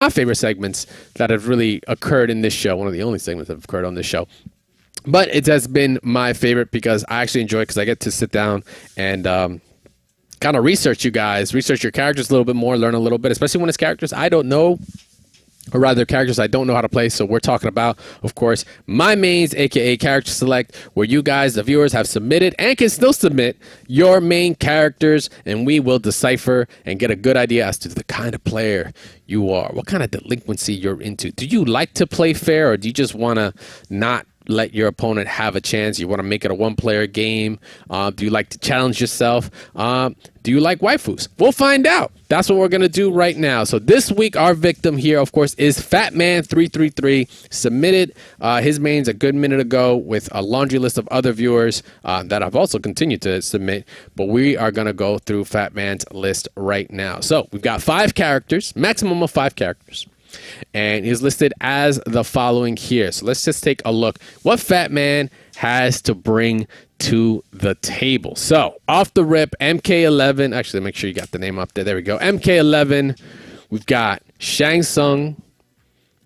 my favorite segments that have really occurred in this show. One of the only segments that have occurred on this show. But it has been my favorite because I actually enjoy it because I get to sit down and kind of research your characters a little bit more, learn a little bit, especially when it's characters I don't know, or rather characters I don't know how to play. So we're talking about, of course, my mains, aka Character Select, where you guys, the viewers, have submitted and can still submit your main characters, and we will decipher and get a good idea as to the kind of player you are, what kind of delinquency you're into. Do you like to play fair, or do you just want to not let your opponent have a chance? You want to make it a one-player game? Do you like to challenge yourself? Do you like waifus? We'll find out. That's what we're going to do right now. So this week, our victim here, of course, is Fatman333. Submitted his mains a good minute ago with a laundry list of other viewers that I've also continued to submit. But we are going to go through Fatman's list right now. So we've got 5 characters, maximum of 5 characters. And he's listed as the following here. So let's just take a look what Fatman has to bring to the table. So off the rip, MK11. Actually, make sure you got the name up there. There we go. MK11. We've got Shang Tsung.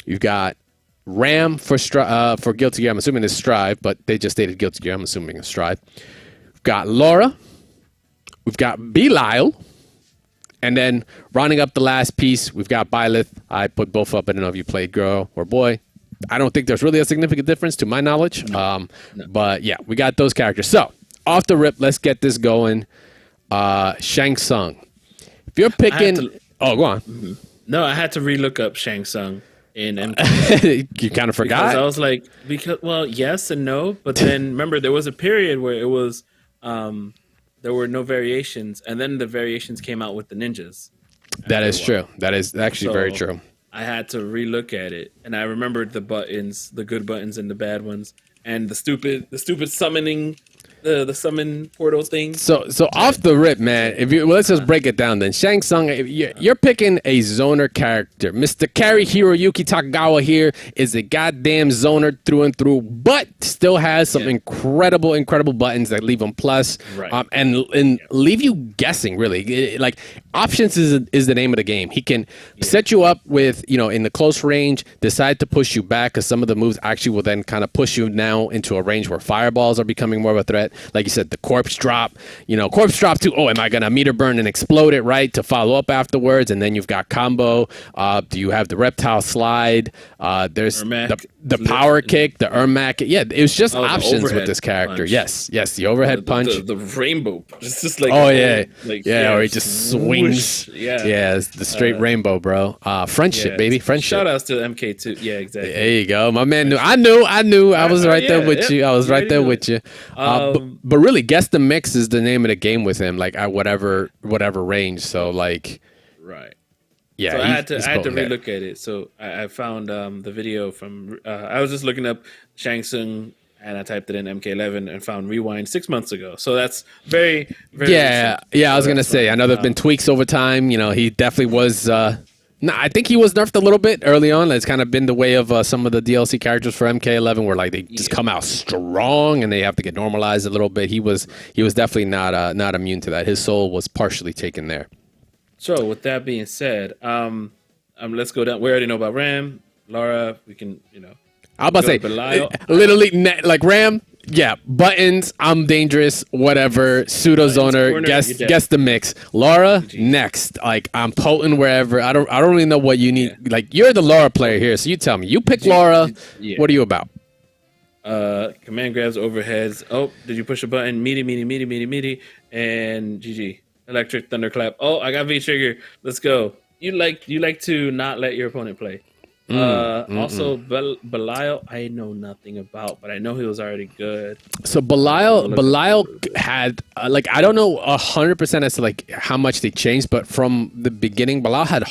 You've got Ram for Guilty Gear. I'm assuming it's Strive, but they just stated Guilty Gear. I'm assuming it's Strive. We've got Laura. We've got Belial. And then rounding up the last piece, we've got Byleth. I put both up. I don't know if you played girl or boy. I don't think there's really a significant difference to my knowledge. No. But yeah, we got those characters. So off the rip, let's get this going. Shang Tsung. If you're picking... go on. Mm-hmm. No, I had to relook up Shang Tsung in MK. You kind of forgot? Because I was like, well, yes and no. But then remember, there was a period where it was... there were no variations, and then the variations came out with the ninjas. That is true. That is actually very true. I had to relook at it, and I remembered the buttons, the good buttons and the bad ones, and the stupid summoning, the summon portal thing. So off the rip, man. Let's just break it down then. Shang Tsung, you're picking a zoner character. Mr. Kari Hiroyuki Takagawa here is a goddamn zoner through and through, but still has some incredible buttons that leave him plus, and leave you guessing. Really, like options is the name of the game. He can set you up with in the close range, decide to push you back because some of the moves actually will then kind of push you now into a range where fireballs are becoming more of a threat. Like you said, the corpse drop, corpse drop to, am I going to meter burn and explode it, right, to follow up afterwards? And then you've got combo. Do you have the reptile slide? There's the power kick, the Ermac. Yeah, it was just options with this character. Punch. Yes, the overhead punch. The rainbow. It's just like, or he just swings. The straight rainbow, bro. Friendship, baby, friendship. Shout outs to MK2. Yeah, exactly. There you go. My man knew. I knew. I was right there with you. I was right there with you. But really, Guess the Mix is the name of the game with him, like at whatever range. So like, right. Yeah. So I had to relook at it. So I found the video from. I was just looking up Shang Tsung, and I typed it in MK11 and found Rewind 6 months ago. So that's very, very. Yeah. I was gonna say. I know there've been tweaks over time. He definitely was. No, I think he was nerfed a little bit early on. It's kind of been the way of some of the DLC characters for MK11, where like they just come out strong and they have to get normalized a little bit. He was definitely not immune to that. His soul was partially taken there. So with that being said, let's go down. We already know about Ram, Laura. We can, I'm about to say, literally like Ram. Yeah, buttons. I'm dangerous. Whatever. Pseudo zoner. Guess the mix. Laura next. Like I'm potent wherever. I don't really know what you need. Yeah. Like you're the Laura player here, so you tell me. You pick Laura. What are you about? Command grabs, overheads. Oh, did you push a button? Meaty, and GG. Electric thunderclap. Oh, I got V trigger. Let's go. You like to not let your opponent play. Also, Belial, I know nothing about, but I know he was already good. So Belial had I don't know 100% as to like how much they changed, but from the beginning, Belial had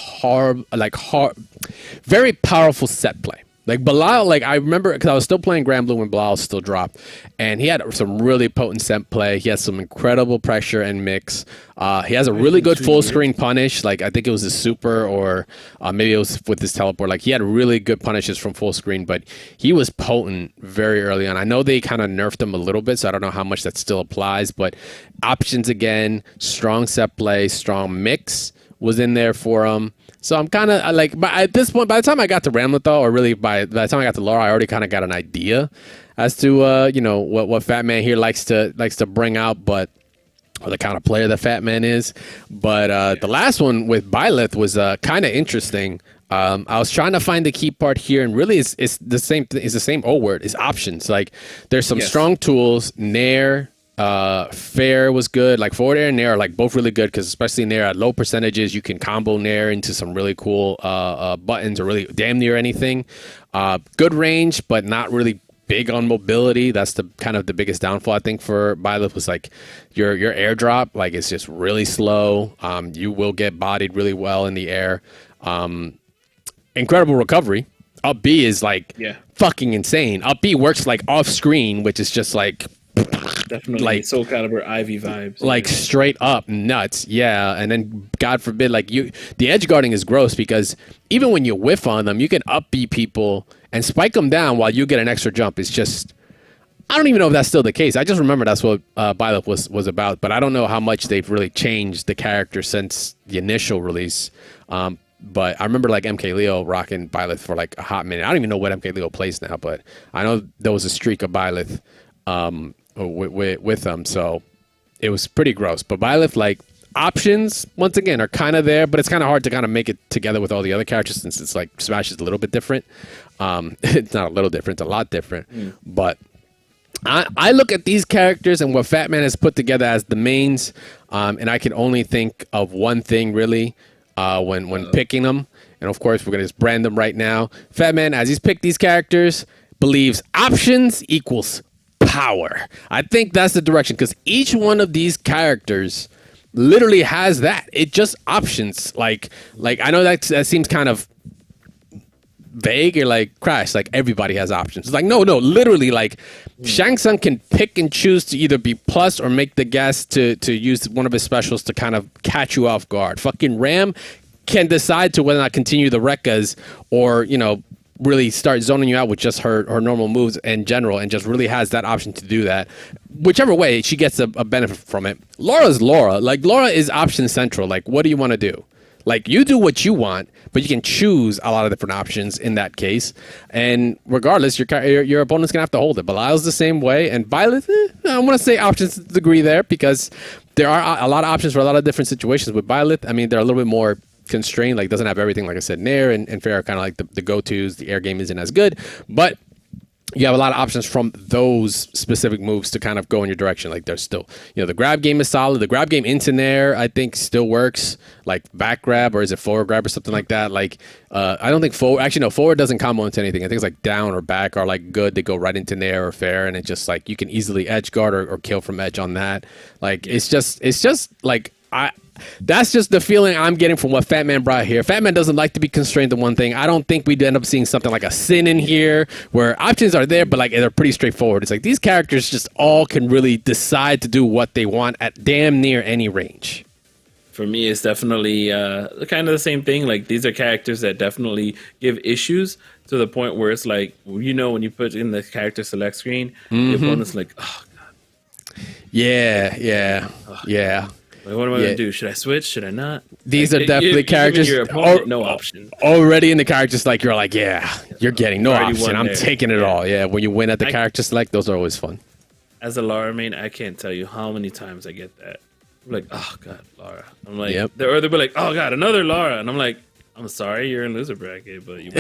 very powerful set play. Like Belial, I remember because I was still playing Grand Blue when Belial still dropped, and he had some really potent set play. He has some incredible pressure and mix. He has a really good full screen punish. Like I think it was his super, or maybe it was with his teleport. Like he had really good punishes from full screen, but he was potent very early on. I know they kind of nerfed him a little bit, so I don't know how much that still applies. But options again, strong set play, strong mix was in there for him. So I'm kind of like, but at this point, by the time I got to Ramlethal, or really by the time I got to Laura, I already kind of got an idea as to what Fat Man here likes to bring out, but or the kind of player that Fat Man is. But the last one with Byleth was kind of interesting. I was trying to find the key part here, and really it's the same. It's the same old word. It's options. Like there's some strong tools. Nair, Fair was good. Like forward air and Nair are like both really good because especially Nair at low percentages, you can combo Nair into some really cool buttons or really damn near anything. Good range, but not really big on mobility. That's the kind of the biggest downfall I think for Byleth was like your airdrop. Like it's just really slow. You will get bodied really well in the air. Incredible recovery. Up B is like fucking insane. Up B works like off screen, which is just like definitely like Soul Calibur Ivy vibes. Like straight up nuts. Yeah. And then God forbid, like the edge guarding is gross because even when you whiff on them, you can up B people and spike them down while you get an extra jump. It's just, I don't even know if that's still the case. I just remember that's what Byleth was about, but I don't know how much they've really changed the character since the initial release. But I remember like MK Leo rocking Byleth for like a hot minute. I don't even know what MK Leo plays now, but I know there was a streak of Byleth with them, so it was pretty gross. But Byleth, like options, once again, are kind of there, but it's kind of hard to kind of make it together with all the other characters since it's like Smash is a little bit different. It's not a little different, it's a lot different. But I look at these characters and what Fat Man has put together as the mains, and I can only think of one thing really. When picking them, and of course we're gonna just brand them right now. Fat Man, as he's picked these characters, believes options equals power. I think that's the direction because each one of these characters literally has that. It just options. Like I know that seems kind of vague or like Crash, like everybody has options. It's like no, literally like Shang Tsung can pick and choose to either be plus or make the guess to use one of his specials to kind of catch you off guard. Fucking Ram can decide to whether or not continue the Rekkas or, really start zoning you out with just her normal moves in general and just really has that option to do that. Whichever way, she gets a benefit from it. Laura's Laura. Like Laura is option central. Like what do you want to do? Like you do what you want, but you can choose a lot of different options in that case. And regardless, your opponent's gonna have to hold it. Belial's the same way, and Byleth, I want to say options to the degree there because there are a lot of options for a lot of different situations. With Byleth, I mean, they're a little bit more constrained. Like doesn't have everything. Like I said, Nair and Fair are kind of like the go-tos. The air game isn't as good, but you have a lot of options from those specific moves to kind of go in your direction. Like there's still, the grab game is solid. The grab game into Nair, I think, still works. Like back grab, or is it forward grab or something like that? Like, I don't think forward, actually, no, forward doesn't combo into anything. I think it's like down or back are like good. They go right into Nair or Fair, and it's just like you can easily edge guard or kill from edge on that. Like, it's just like, that's just the feeling I'm getting from what Fat Man brought here. Fat Man doesn't like to be constrained to one thing. I don't think we'd end up seeing something like a Sin in here where options are there, but like they're pretty straightforward. It's like these characters just all can really decide to do what they want at damn near any range. For me, it's definitely kind of the same thing. Like these are characters that definitely give issues to the point where it's like, when you put in the character select screen, the opponent's like, oh, God. Yeah. Like, what am I going to do? Should I switch? Should I not? These are definitely characters. Your opponent, no option. Already in the characters, like you're like, you're getting no option. I'm taking it all. Yeah, when you win at the character select, those are always fun. As a Lara main, I can't tell you how many times I get that. I'm like, oh God, Lara. I'm like, they'll be like, oh God, another Lara, and I'm like, I'm sorry, you're in loser bracket, but you.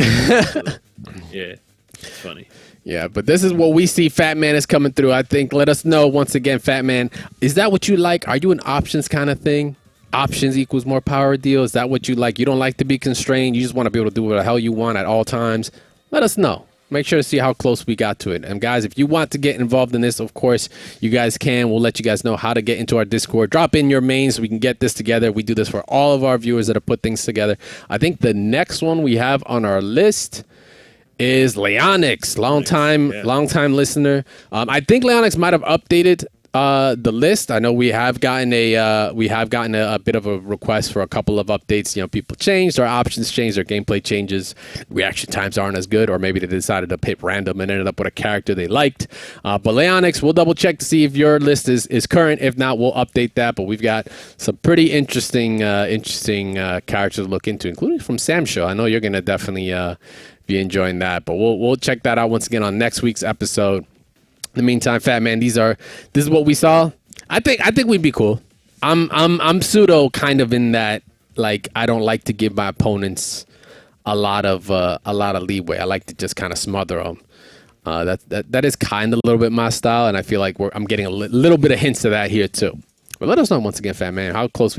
Yeah, it's funny. Yeah, but this is what we see. Fat Man is coming through. I think. Let us know once again, Fat Man. Is that what you like? Are you an options kind of thing? Options equals more power deal. Is that what you like? You don't like to be constrained. You just want to be able to do what the hell you want at all times. Let us know. Make sure to see how close we got to it. And guys, if you want to get involved in this, of course, you guys can. We'll let you guys know how to get into our Discord. Drop in your mains so we can get this together. We do this for all of our viewers that have put things together. I think the next one we have on our list is Leonix, long time listener. I think Leonix might have updated the list. I know we have gotten a bit of a request for a couple of updates. You know, people changed, our options changed, their gameplay changes, reaction times aren't as good, or maybe they decided to pick random and ended up with a character they liked. But Leonix, we'll double check to see if your list is current. If not, we'll update that. But we've got some pretty interesting characters to look into, including from Sam's show. I know you're gonna definitely be enjoying that. But we'll check that out once again on next week's episode. In the meantime, Fat Man, this is what we saw. I think we'd be cool. I'm pseudo kind of in that, like, I don't like to give my opponents a lot of leeway. I like to just kind of smother them. That is kind of a little bit my style, and I feel like I'm getting a little bit of hints of that here too. But let us know once again, Fat Man, how close